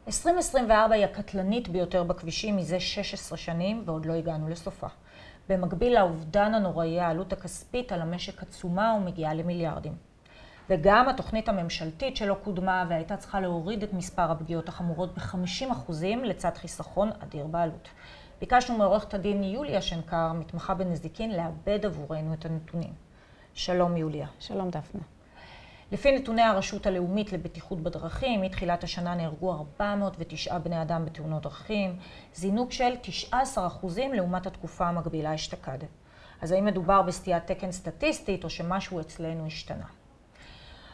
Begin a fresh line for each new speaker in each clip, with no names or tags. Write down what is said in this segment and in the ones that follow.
2024 היא הקטלנית ביותר בכבישים מזה 16 שנים ועוד לא הגענו לסופה. במקביל לאובדן הנוראי, העלות הכספית על המשק עצומה ומגיעה למיליארדים. וגם התוכנית הממשלתית שלא קודמה והייתה צריכה להוריד את מספר הפגיעות החמורות ב-50% לצד חיסכון אדיר בעלות. ביקשנו מעורכת הדין יוליה שנקר, מתמחה בנזיקין, לעבד עבורנו את הנתונים. שלום יוליה.
שלום דפנה.
לפי נתוני הרשות הלאומית לבטיחות בדרכים, מתחילת השנה נהרגו 409 בני אדם בתאונות דרכים, זינוק של 19% לעומת התקופה המקבילה אשתקד. אז האם מדובר בסטיית תקן סטטיסטית או שמשהו אצלנו השתנה?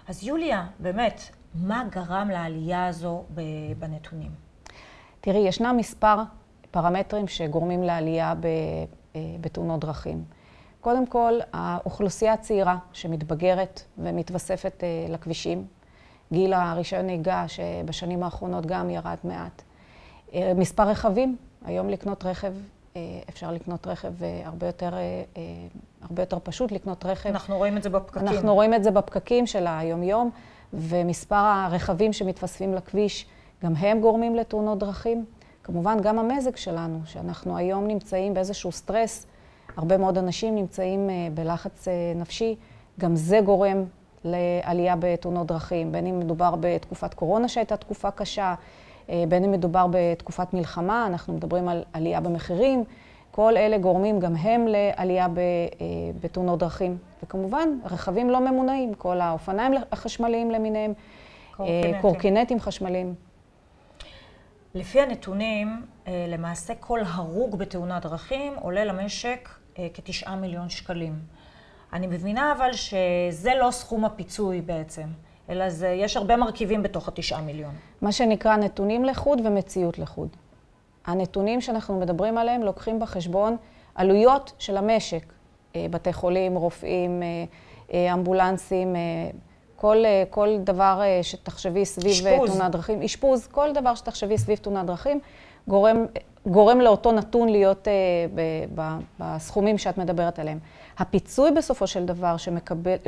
אז יוליה, באמת, מה גרם לעלייה הזו בנתונים?
תראי, ישנם מספר פרמטרים שגורמים לעלייה בתאונות דרכים. קודם כל, האוכלוסייה הצעירה שמתבגרת ומתווספת לכבישים, גיל הרישיון נהיגה שבשנים האחרונות גם ירד מעט. מספר רכבים, היום לקנות רכב, אפשר לקנות רכב הרבה יותר פשוט לקנות רכב.
אנחנו רואים את זה בפקקים.
אנחנו רואים את זה בפקקים של היום-יום, ומספר הרכבים שמתווספים לכביש, גם הם גורמים לתאונות דרכים. כמובן, גם המזג שלנו, שאנחנו היום נמצאים באיזשהו סטרס, הרבה מאוד אנשים נמצאים בלחץ נפשי, גם זה גורם לעלייה בתאונות דרכים, בין אם מדובר בתקופת קורונה שהייתה תקופה קשה, בין אם מדובר בתקופת מלחמה, אנחנו מדברים על עלייה במחירים, כל אלה גורמים גם הם לעלייה בתאונות דרכים. וכמובן, רכבים לא ממונעים, כל האופניים החשמליים למיניהם, קורקינטים חשמליים.
לפי הנתונים, למעשה כל הרוג בתאונת דרכים עולה למשק כ9 מיליון שקלים. אני מבינה אבל שזה לא סכום הפיצוי בעצם, אלא יש הרבה מרכיבים בתוך ה9 מיליון.
מה שנקרא נתונים לחוד ומציאות לחוד. הנתונים שאנחנו מדברים עליהם לוקחים בחשבון עלויות של המשק, בתי חולים, רופאים, אמבולנסים, כל דבר שתחשבי סביב תאונת דרכים, אשפוז, כל דבר שתחשבי סביב תאונת דרכים, גורם לאותו נתון להיות בסכומים שאת מדברת עליהם. הפיצוי בסופו של דבר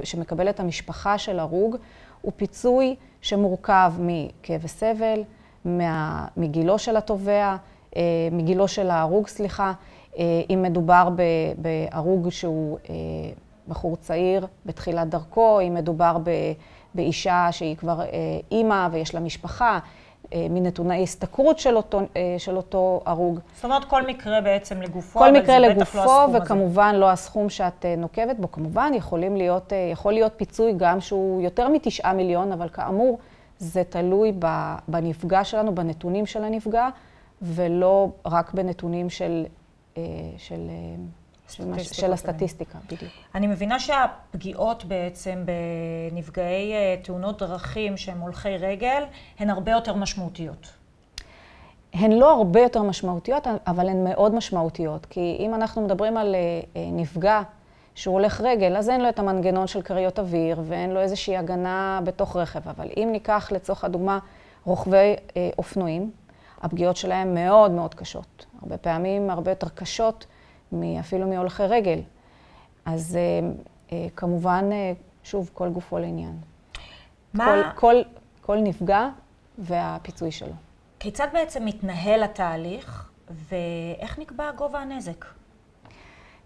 שמקבלת המשפחה של הרוג, הוא פיצוי שמורכב מכאב וסבל, מגילו של התובע, מגילו של ההרוג, סליחה, אם מדובר בהרוג שהוא בחור צעיר בתחילת דרכו, אם מדובר באישה שהיא כבר אימא ויש לה משפחה, מנתוני הסתכרות של אותו הרוג.
זאת אומרת, כל מקרה בעצם לגופו,
כל מקרה לגופו, וכמובן לא הסכום שאת נוקבת בו. כמובן יכול להיות פיצוי גם שהוא יותר מ9 מיליון, אבל כאמור, זה תלוי בנפגע שלנו, בנתונים של הנפגע, ולא רק בנתונים של הסטטיסטיקה, בדיוק.
אני מבינה שהפגיעות בעצם בנפגעי תאונות דרכים שהם הולכי רגל, הן הרבה יותר משמעותיות.
הן לא הרבה יותר משמעותיות, אבל הן מאוד משמעותיות. כי אם אנחנו מדברים על נפגע שהוא הולך רגל, אז אין לו את המנגנון של כריות אוויר, ואין לו איזושהי הגנה בתוך רכב. אבל אם ניקח לצורך הדוגמה רוכבי אופנועים, הפגיעות שלהם מאוד מאוד קשות. הרבה פעמים הרבה יותר קשות, אפילו מהולכי רגל. אז כמובן, שוב, כל גופו לעניין. כל נפגע והפיצוי שלו.
כיצד בעצם מתנהל התהליך ואיך נקבע גובה הנזק?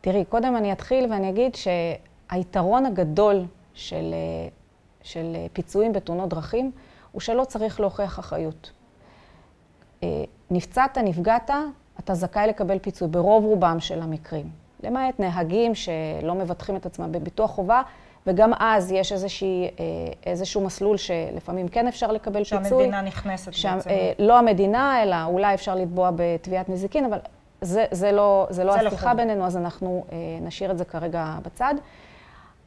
תראי, קודם אני אתחיל ואני אגיד שהיתרון הגדול של פיצויים בתאונות דרכים הוא שלא צריך להוכיח אחריות. נפצעת, נפגעת, אתה זכאי לקבל פיצוי ברוב רובם של המקרים. למעט נהגים שלא מבטחים את עצמם בביטוח חובה, וגם אז יש איזשהו מסלול שלפעמים כן אפשר לקבל פיצוי.
שהמדינה נכנסת בעצם.
לא המדינה, אלא אולי אפשר לתבוע בתביעת נזיקין, אבל זה לא השיחה בינינו, אז אנחנו נשאיר את זה כרגע בצד.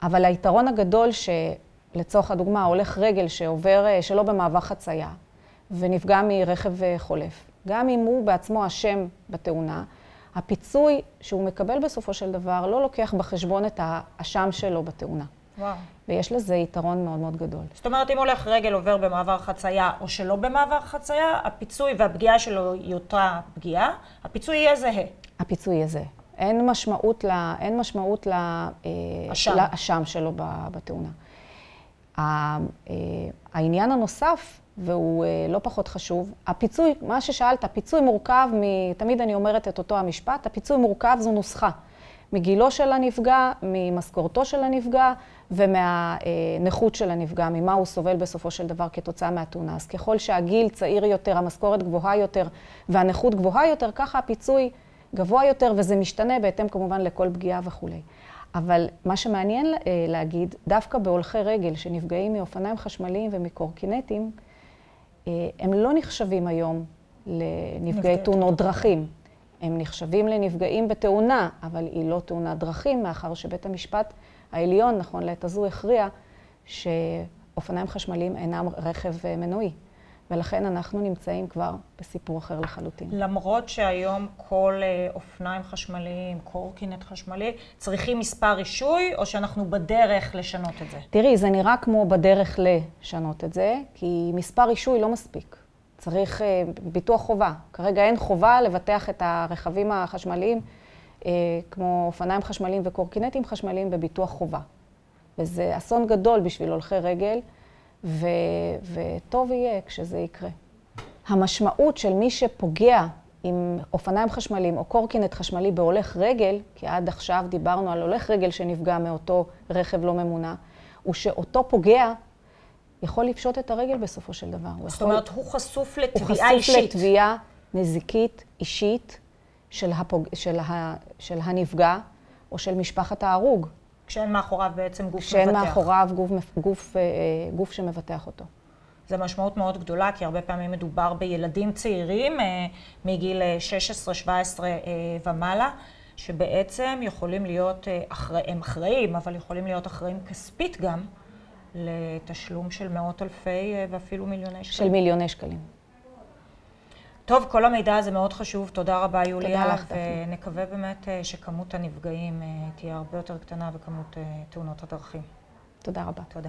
אבל היתרון הגדול שלצורך הדוגמה הולך רגל שעובר שלא במעבר חצייה, ונפגע מרכב חולף. גם אם הוא בעצמו אשם בתאונה, הפיצוי שהוא מקבל בסופו של דבר לא לוקח בחשבון את האשם שלו בתאונה.
וואו.
ויש לזה יתרון מאוד מאוד גדול.
זאת אומרת, אם הולך רגל עובר במעבר חצייה או שלא במעבר חצייה, הפיצוי והפגיעה שלו היא אותה פגיעה, הפיצוי יהיה זהה.
הפיצוי יהיה זהה. אין משמעות לאשם שלו בתאונה. העניין הנוסף, והוא לא פחות חשוב. הפיצוי, מה ששאלת, הפיצוי מורכב, תמיד אני אומרת את אותו המשפט, הפיצוי מורכב זו נוסחה. מגילו של הנפגע, ממשכורתו של הנפגע, ומהנכות של הנפגע, ממה הוא סובל בסופו של דבר כתוצאה מהתאונה. אז ככל שהגיל צעיר יותר, המשכורת גבוהה יותר, והנכות גבוהה יותר, ככה הפיצוי גבוה יותר, וזה משתנה בהתאם כמובן לכל פגיעה וכו'. אבל מה שמעניין להגיד, דווקא בהולכי רגל שנפגעים מאופניים חשמליים ומקורקינטים, הם לא נחשבים היום לנפגעי תאונות דרכים. הם נחשבים לנפגעים בתאונה, אבל היא לא תאונת דרכים, מאחר שבית המשפט העליון, נכון לעת הזו, הכריע שאופניים חשמליים אינם רכב מנועי. ולכן אנחנו נמצאים כבר בסיפור אחר לחלוטין.
למרות שהיום כל אופניים חשמליים, קורקינט חשמלי, צריכים מספר רישוי, או שאנחנו בדרך לשנות את זה?
תראי, זה נראה כמו בדרך לשנות את זה, כי מספר רישוי לא מספיק. צריך ביטוח חובה. כרגע אין חובה לבטח את הרכבים החשמליים, כמו אופניים חשמליים וקורקינטים חשמליים בביטוח חובה. וזה אסון גדול בשביל הולכי רגל, וטוב יהיה כשזה יקרה. המשמעות של מי שפוגע עם אופניים חשמליים או קורקינט חשמלי בהולך רגל, כי עד עכשיו דיברנו על הולך רגל שנפגע מאותו רכב לא ממונע, הוא שאותו פוגע יכול לפשוט את הרגל בסופו של דבר.
זאת אומרת, הוא חשוף לתביעה אישית.
הוא חשוף לתביעה נזיקית אישית של הנפגע או של משפחת ההרוג.
כשאין מאחוריו בעצם גוף מבטח.
כשאין מאחוריו גוף שמבטח אותו.
זו משמעות מאוד גדולה, כי הרבה פעמים מדובר בילדים צעירים מגיל 16-17 ומעלה, שבעצם יכולים להיות הם אחראים, אבל יכולים להיות אחראים כספית גם, לתשלום של מאות אלפי ואפילו מיליוני שקלים.
של מיליוני שקלים.
טוב, כל המידע הזה מאוד חשוב. תודה רבה, יוליה.
תודה לך,
ונקווה באמת שכמות הנפגעים תהיה הרבה יותר קטנה וכמות תאונות הדרכים.
תודה רבה.
תודה.